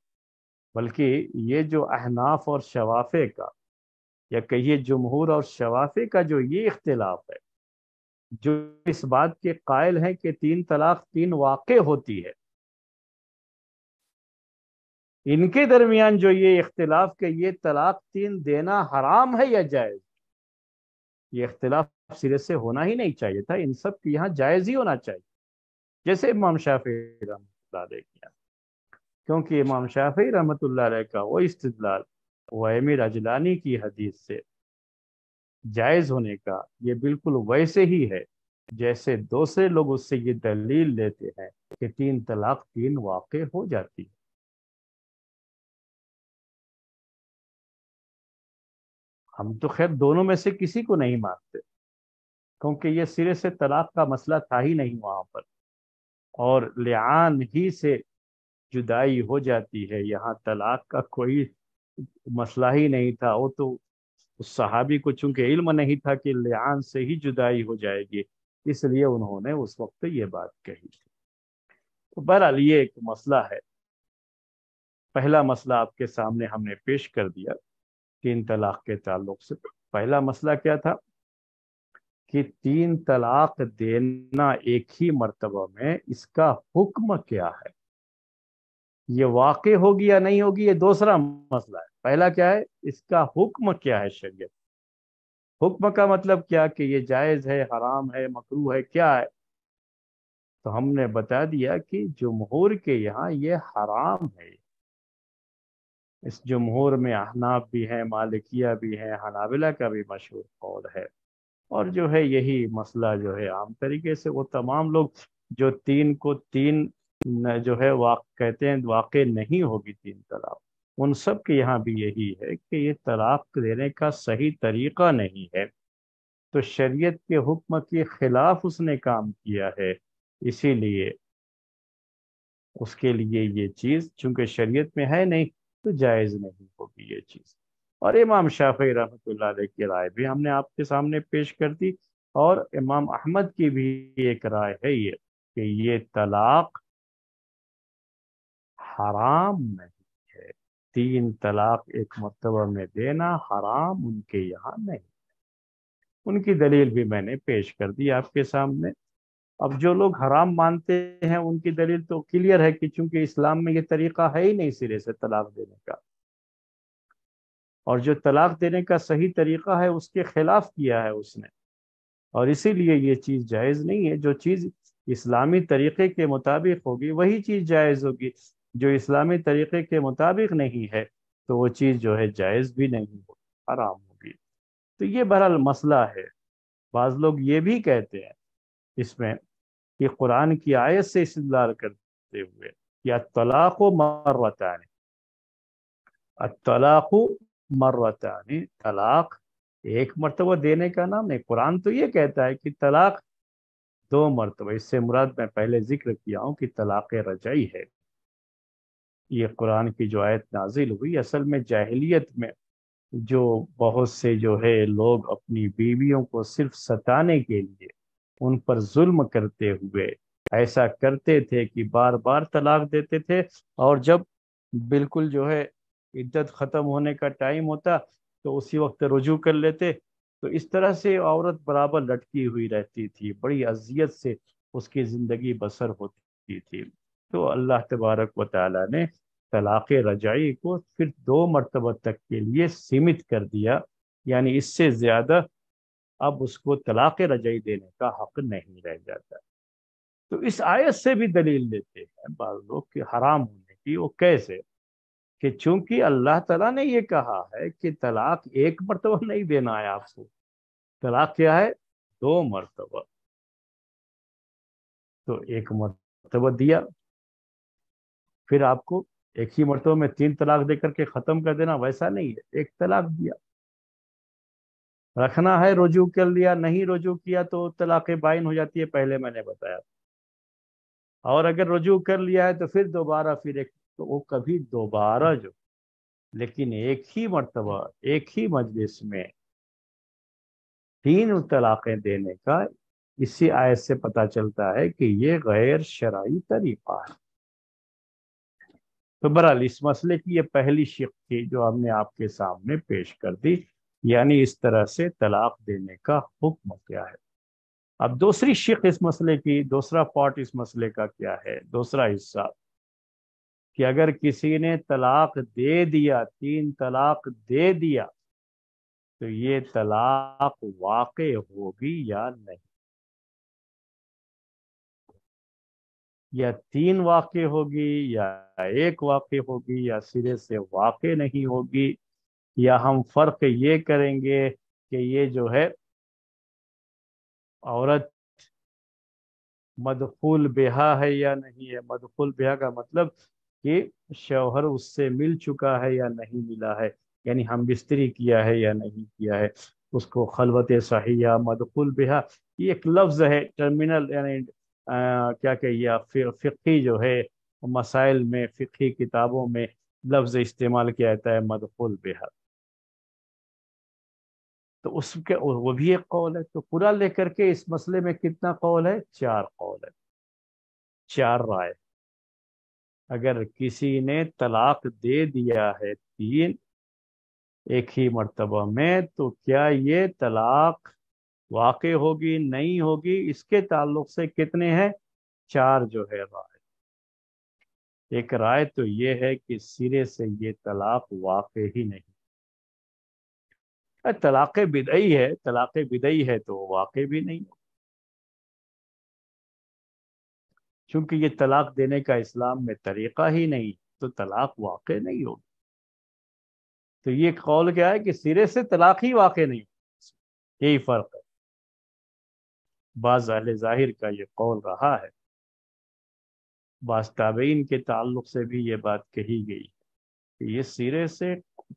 بلکہ یہ جو احناف اور شوافے کا، یا کہیے جمہور اور شوافے کا جو یہ اختلاف ہے، جو اس بات کے قائل ہیں کہ 3 طلاق 3 واقع ہوتی ہے، ان کے درمیان جو یہ اختلاف کہ یہ طلاق 3 دینا حرام ہے یا جائز، یہ اختلاف سرے سے ہونا ہی نہیں چاہیے تھا، ان سب کے یہاں جائز ہی ہونا چاہیے، جیسے امام شافعی رحمۃ اللہ علیہ کیا، کیونکہ امام شافعی رحمۃ اللہ علیہ کا وہ استدلال وہمی رجلانی کی حدیث سے جائز ہونے کا یہ بالکل ویسے ہی ہے جیسے دوسرے لوگ اس سے یہ دلیل لیتے ہیں کہ 3 طلاق 3 واقع ہو جاتی ہے۔ ہم تو خیر دونوں میں سے کسی کو نہیں مانتے، کیونکہ یہ سرے سے طلاق کا مسئلہ تھا ہی نہیں وہاں پر، اور لعان ہی سے جدائی ہو جاتی ہے، یہاں طلاق کا کوئی مسئلہ ہی نہیں تھا۔ وہ تو اس صحابی کو چونکہ علم نہیں تھا کہ لعان سے ہی جدائی ہو جائے گی، اس لیے انہوں نے اس وقت یہ بات کہی تھی۔ تو بہرحال یہ ایک مسئلہ ہے، پہلا مسئلہ آپ کے سامنے ہم نے پیش کر دیا 3 طلاق کے تعلق سے۔ پہلا مسئلہ کیا تھا کہ 3 طلاق دینا ایک ہی مرتبہ میں اس کا حکم کیا ہے، یہ واقع ہوگی یا نہیں ہوگی یہ دوسرا مسئلہ ہے۔ پہلا کیا ہے، اس کا حکم کیا ہے شریعت، حکم کا مطلب کیا کہ یہ جائز ہے، حرام ہے، مکروہ ہے، کیا ہے؟ تو ہم نے بتا دیا کہ جمہور کے یہاں یہ حرام ہے۔ اس جمہور میں احناف بھی ہیں، مالکیہ بھی ہیں، حنابلہ کا بھی مشہور قول ہے، اور جو ہے یہی مسئلہ جو ہے عام طریقے سے وہ تمام لوگ جو 3 کو 3 جو ہے کہتے ہیں واقع نہیں ہوگی 3 طلاق، ان سب کے یہاں بھی یہی ہے کہ یہ طلاق دینے کا صحیح طریقہ نہیں ہے، تو شریعت کے حکم کے خلاف اس نے کام کیا ہے، اسی لیے اس کے لیے یہ چیز چونکہ شریعت میں ہے نہیں تو جائز نہیں ہوگی یہ چیز۔ اور امام شافعی رحمۃ اللہ علیہ کی رائے بھی ہم نے آپ کے سامنے پیش کر دی، اور امام احمد کی بھی ایک رائے ہے یہ کہ یہ طلاق حرام نہیں ہے، 3 طلاق ایک مرتبہ میں دینا حرام ان کے یہاں نہیں۔ ان کی دلیل بھی میں نے پیش کر دی آپ کے سامنے۔ اب جو لوگ حرام مانتے ہیں ان کی دلیل تو کلیئر ہے کہ چونکہ اسلام میں یہ طریقہ ہے ہی نہیں سرے سے طلاق دینے کا، اور جو طلاق دینے کا صحیح طریقہ ہے اس کے خلاف کیا ہے اس نے، اور اسی لیے یہ چیز جائز نہیں ہے۔ جو چیز اسلامی طریقے کے مطابق ہوگی وہی چیز جائز ہوگی، جو اسلامی طریقے کے مطابق نہیں ہے تو وہ چیز جو ہے جائز بھی نہیں ہوگی، حرام ہوگی۔ تو یہ بہرحال مسئلہ ہے۔ بعض لوگ یہ بھی کہتے ہیں اس میں کہ قرآن کی آیت سے استدلال کرتے ہوئے کہ الطلاق مرتان، الطلاق مرتان، طلاق ایک مرتبہ دینے کا نام نہیں، قرآن تو یہ کہتا ہے کہ طلاق 2 مرتبہ، اس سے مراد میں پہلے ذکر کیا ہوں کہ طلاق رجعی ہے۔ یہ قرآن کی جو آیت نازل ہوئی اصل میں جاہلیت میں جو بہت سے جو ہے لوگ اپنی بیویوں کو صرف ستانے کے لیے ان پر ظلم کرتے ہوئے ایسا کرتے تھے کہ بار بار طلاق دیتے تھے، اور جب بالکل جو ہے عدت ختم ہونے کا ٹائم ہوتا تو اسی وقت رجوع کر لیتے، تو اس طرح سے عورت برابر لٹکی ہوئی رہتی تھی، بڑی اذیت سے اس کی زندگی بسر ہوتی تھی۔ تو اللہ تبارک و تعالی نے طلاق رجعی کو پھر 2 مرتبہ تک کے لیے سیمت کر دیا، یعنی اس سے زیادہ اب اس کو طلاق رجعی دینے کا حق نہیں رہ جاتا۔ تو اس آیت سے بھی دلیل دیتے ہیں بعض لوگ کہ حرام ہونے کی، وہ کیسے کہ چونکہ اللہ تعالیٰ نے یہ کہا ہے کہ طلاق 1 مرتبہ نہیں دینا ہے آپ کو، طلاق کیا ہے 2 مرتبہ، تو 1 مرتبہ دیا، پھر آپ کو ایک ہی مرتبہ میں 3 طلاق دے کر کے ختم کر دینا ویسا نہیں ہے، 1 طلاق دیا، رکھنا ہے رجوع کر لیا، نہیں رجوع کیا تو طلاق بائن ہو جاتی ہے، پہلے میں نے بتایا، اور اگر رجوع کر لیا ہے تو پھر دوبارہ پھر ایک، تو وہ کبھی دوبارہ جو، لیکن ایک ہی مرتبہ ایک ہی مجلس میں 3 طلاقیں دینے کا اسی آیت سے پتہ چلتا ہے کہ یہ غیر شرعی طریقہ ہے۔ تو برحال اس مسئلے کی یہ پہلی شق تھی جو ہم نے آپ کے سامنے پیش کر دی، یعنی اس طرح سے طلاق دینے کا حکم کیا ہے۔ اب دوسری شق اس مسئلے کی، دوسرا پارٹ اس مسئلے کا کیا ہے، دوسرا حصہ کہ اگر کسی نے طلاق دے دیا، 3 طلاق دے دیا، تو یہ طلاق واقع ہوگی یا نہیں، یا 3 واقع ہوگی، یا 1 واقع ہوگی، یا سرے سے واقع نہیں ہوگی، یا ہم فرق یہ کریں گے کہ یہ جو ہے عورت مدخول بہا ہے یا نہیں ہے۔ مدخول بہا کا مطلب کہ شوہر اس سے مل چکا ہے یا نہیں ملا ہے، یعنی ہم بستری کیا ہے یا نہیں کیا ہے، اس کو خلوت صحیحہ مدخول بہا، یہ ایک لفظ ہے ٹرمینل، یعنی کیا کہیے، فقہی جو ہے مسائل میں، فقہی کتابوں میں لفظ استعمال کیا جاتا ہے مدخول بہا۔ تو اس کے وہ بھی ایک قول ہے۔ تو پورا لے کر کے اس مسئلے میں کتنا قول ہے؟ 4 قول ہے، 4 رائے۔ اگر کسی نے طلاق دے دیا ہے 3 ایک ہی مرتبہ میں، تو کیا یہ طلاق واقع ہوگی نہیں ہوگی، اس کے تعلق سے کتنے ہیں؟ 4 جو ہے رائے۔ ایک رائے تو یہ ہے کہ سرے سے یہ طلاق واقع ہی نہیں، طلاق بدعی ہے، طلاق بدعی ہے تو واقع بھی نہیں، چونکہ یہ طلاق دینے کا اسلام میں طریقہ ہی نہیں، تو طلاق واقع نہیں ہوگی۔ تو یہ قول کیا ہے کہ سرے سے طلاق ہی واقع نہیں، یہی فرق ہے۔ بعض اہل ظاہر کا یہ قول رہا ہے، بعض تابعین کے تعلق سے بھی یہ بات کہی گئی کہ یہ سرے سے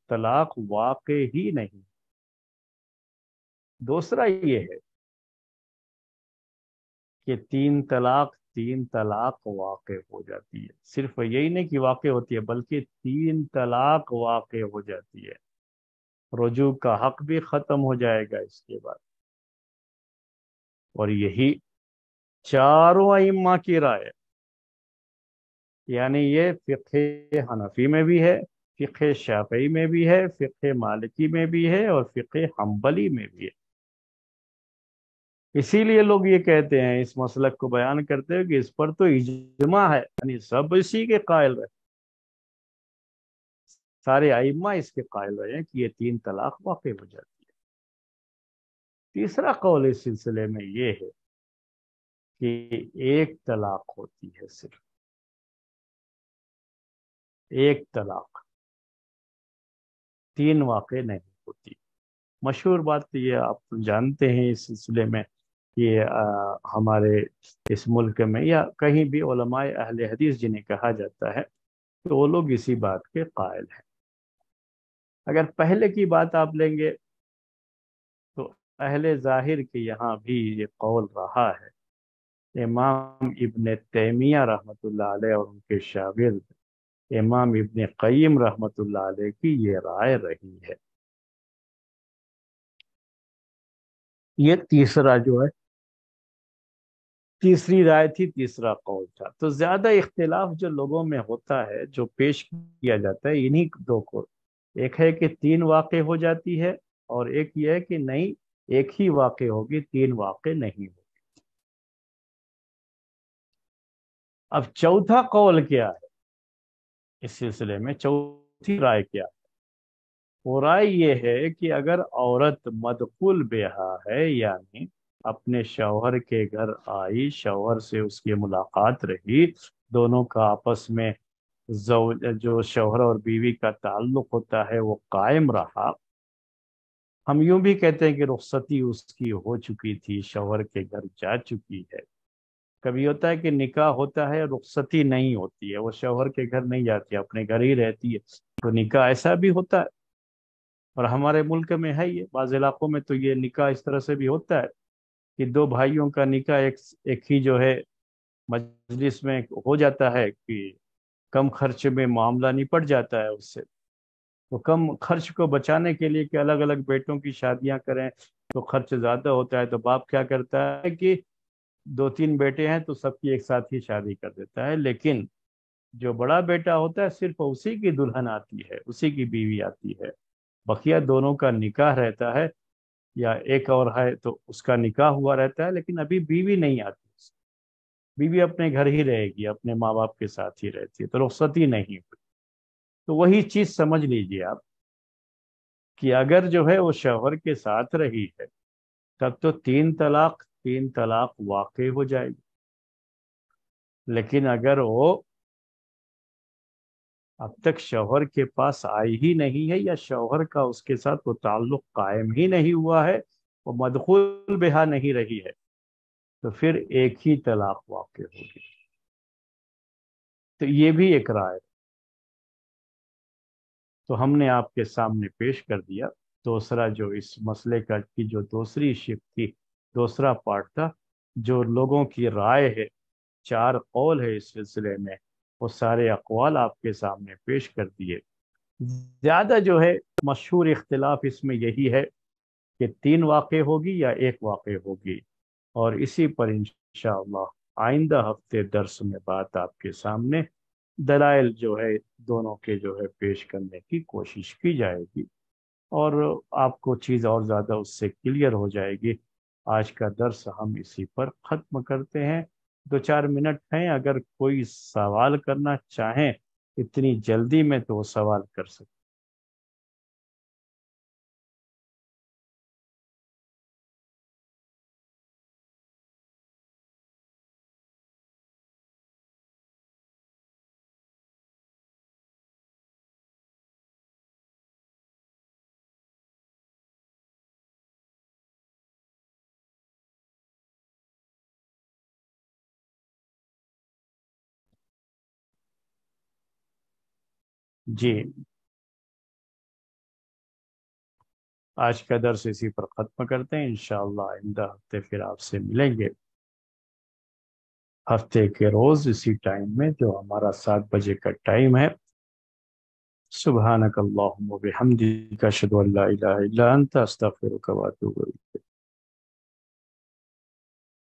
طلاق واقع ہی نہیں۔ دوسرا یہ ہے کہ 3 طلاق واقع ہو جاتی ہے، صرف یہی نہیں کہ واقع ہوتی ہے، بلکہ 3 طلاق واقع ہو جاتی ہے، رجوع کا حق بھی ختم ہو جائے گا اس کے بعد۔ اور یہی چاروں ائمہ کی رائے ہے، یعنی یہ فقہ حنفی میں بھی ہے، فقہ شافعی میں بھی ہے، فقہ مالکی میں بھی ہے، اور فقہ حنبلی میں بھی ہے۔ اسی لیے لوگ یہ کہتے ہیں، اس مسلک کو بیان کرتے ہیں کہ اس پر تو اجماع ہے، یعنی سب اسی کے قائل رہے، سارے ائمہ اس کے قائل رہے ہیں کہ یہ 3 طلاق واقع ہو جاتی ہے۔ تیسرا قول اس سلسلے میں یہ ہے کہ 1 طلاق ہوتی ہے، صرف 1 طلاق، 3 واقع نہیں ہوتی۔ مشہور بات تو یہ آپ جانتے ہیں اس سلسلے میں کہ ہمارے اس ملک میں یا کہیں بھی علماء اہل حدیث جنہیں کہا جاتا ہے، تو وہ لوگ اسی بات کے قائل ہیں۔ اگر پہلے کی بات آپ لیں گے تو اہل ظاہر کے یہاں بھی یہ قول رہا ہے، امام ابن تیمیہ رحمۃ اللہ علیہ اور ان کے شاگرد امام ابن قیم رحمۃ اللہ علیہ کی یہ رائے رہی ہے۔ یہ تیسرا جو ہے، تیسری رائے تھی، تیسرا قول تھا۔ تو زیادہ اختلاف جو لوگوں میں ہوتا ہے، جو پیش کیا جاتا ہے، انہی 2 کو، ایک ہے کہ 3 واقع ہو جاتی ہے، اور ایک یہ ہے کہ نہیں، ایک ہی واقع ہوگی، 3 واقع نہیں ہوگی۔ اب چوتھا قول کیا ہے اس سلسلے میں، چوتھی رائے کیا ہے؟ وہ رائے یہ ہے کہ اگر عورت مدخول بہا ہے، یعنی اپنے شوہر کے گھر آئی، شوہر سے اس کی ملاقات رہی، دونوں کا آپس میں جو شوہر اور بیوی کا تعلق ہوتا ہے وہ قائم رہا، ہم یوں بھی کہتے ہیں کہ رخصتی اس کی ہو چکی تھی، شوہر کے گھر جا چکی ہے۔ کبھی ہوتا ہے کہ نکاح ہوتا ہے، رخصتی نہیں ہوتی ہے، وہ شوہر کے گھر نہیں جاتی، اپنے گھر ہی رہتی ہے، تو نکاح ایسا بھی ہوتا ہے، اور ہمارے ملک میں ہے یہ، بعض علاقوں میں تو یہ نکاح اس طرح سے بھی ہوتا ہے کہ 2 بھائیوں کا نکاح ایک ہی جو ہے مجلس میں ہو جاتا ہے، کہ کم خرچ میں معاملہ نپٹ جاتا ہے اس سے۔ تو کم خرچ کو بچانے کے لیے کہ الگ الگ بیٹوں کی شادیاں کریں تو خرچ زیادہ ہوتا ہے، تو باپ کیا کرتا ہے کہ 2 3 بیٹے ہیں تو سب کی ایک ساتھ ہی شادی کر دیتا ہے، لیکن جو بڑا بیٹا ہوتا ہے صرف اسی کی دلہن آتی ہے، اسی کی بیوی آتی ہے، بقیہ دونوں کا نکاح رہتا ہے، یا ایک اور ہے تو اس کا نکاح ہوا رہتا ہے لیکن ابھی بیوی نہیں آتی، بیوی اپنے گھر ہی رہے گی، اپنے ماں باپ کے ساتھ ہی رہتی ہے، تو رخصت ہی نہیں ہوئی۔ تو وہی چیز سمجھ لیجئے آپ کہ اگر جو ہے وہ شوہر کے ساتھ رہی ہے تب تو تین طلاق واقع ہو جائے گی۔ لیکن اگر وہ اب تک شوہر کے پاس آئی ہی نہیں ہے، یا شوہر کا اس کے ساتھ وہ تعلق قائم ہی نہیں ہوا ہے، وہ مدخول بہا نہیں رہی ہے، تو پھر ایک ہی طلاق واقع ہوگی۔ تو یہ بھی ایک رائے تو ہم نے آپ کے سامنے پیش کر دیا۔ دوسرا جو اس مسئلے کا کی جو دوسری شق تھی، دوسرا پارٹ تھا، جو لوگوں کی رائے ہے، 4 قول ہے اس سلسلے میں، وہ سارے اقوال آپ کے سامنے پیش کر دیے۔ زیادہ جو ہے مشہور اختلاف اس میں یہی ہے کہ 3 واقع ہوگی یا 1 واقع ہوگی، اور اسی پر انشاءاللہ آئندہ ہفتے درس میں بات آپ کے سامنے دلائل جو ہے دونوں کے جو ہے پیش کرنے کی کوشش کی جائے گی، اور آپ کو چیز اور زیادہ اس سے کلیئر ہو جائے گی۔ آج کا درس ہم اسی پر ختم کرتے ہیں۔ 2-4 منٹ ہیں، اگر کوئی سوال کرنا چاہیں اتنی جلدی میں تو وہ سوال کر سکتے۔ جی، آج کا درس اسی پر ختم کرتے ہیں، انشاءاللہ آئندہ ہفتے پھر آپ سے ملیں گے، ہفتے کے روز اسی ٹائم میں جو ہمارا 7 بجے کا ٹائم ہے۔ سبحانک اللہم و بحمدک، اشہد ان لا الہ الا انت، استغفرک و اتوب الیک۔